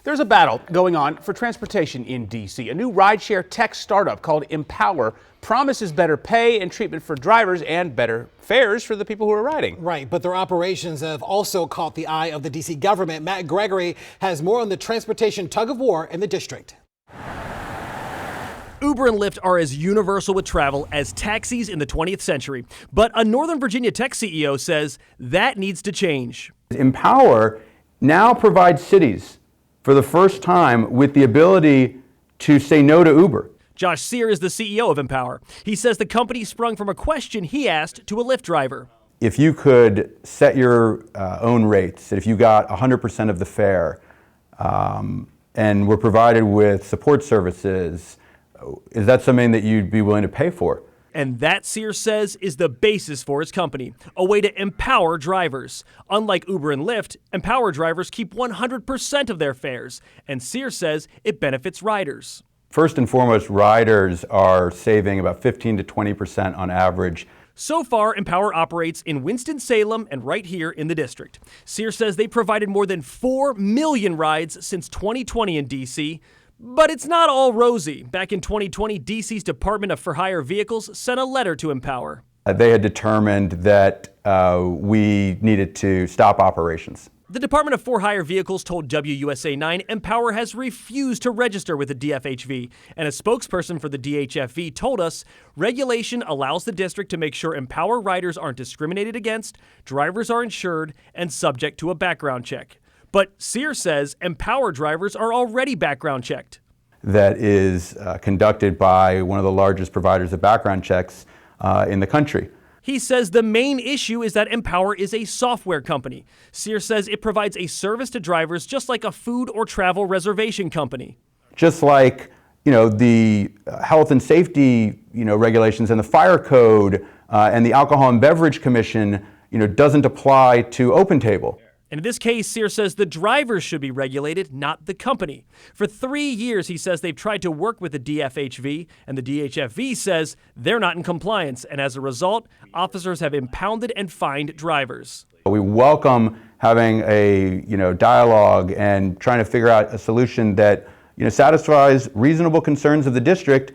There's a battle going on for transportation in D.C. A new rideshare tech startup called Empower promises better pay and treatment for drivers and better fares for the people who are riding. Right, but their operations have also caught the eye of the D.C. government. Matt Gregory has more on the transportation tug of war in the district. Uber and Lyft are as universal with travel as taxis in the 20th century. But a Northern Virginia tech CEO says that needs to change. Empower now provides cities for the first time with the ability to say no to Uber. Josh Sear is the CEO of Empower. He says the company sprung from a question he asked to a Lyft driver. If you could set your own rates, if you got 100% of the fare and were provided with support services, is that something that you'd be willing to pay for? And that, Sear says, is the basis for his company, a way to empower drivers. Unlike Uber and Lyft, Empower drivers keep 100% of their fares, and Sear says it benefits riders. First and foremost, riders are saving about 15 to 20% on average. So far, Empower operates in Winston-Salem and right here in the district. Sear says they provided more than 4 million rides since 2020 in D.C., but it's not all rosy. Back in 2020, D.C.'s Department of For-Hire Vehicles sent a letter to Empower. They had determined that we needed to stop operations. The Department of For-Hire Vehicles told WUSA 9 Empower has refused to register with the DFHV, and a spokesperson for the DHFV told us regulation allows the district to make sure Empower riders aren't discriminated against, drivers are insured, and subject to a background check. But Sear says Empower drivers are already background checked. That is conducted by one of the largest providers of background checks in the country. He says the main issue is that Empower is a software company. Sear says it provides a service to drivers just like a food or travel reservation company. Just like, the health and safety, regulations and the fire code and the Alcohol and Beverage Commission, doesn't apply to OpenTable. And in this case, Sear says the drivers should be regulated, not the company. For 3 years, he says they've tried to work with the DFHV, and the DHFV says they're not in compliance. And as a result, officers have impounded and fined drivers. We welcome having a dialogue and trying to figure out a solution that satisfies reasonable concerns of the district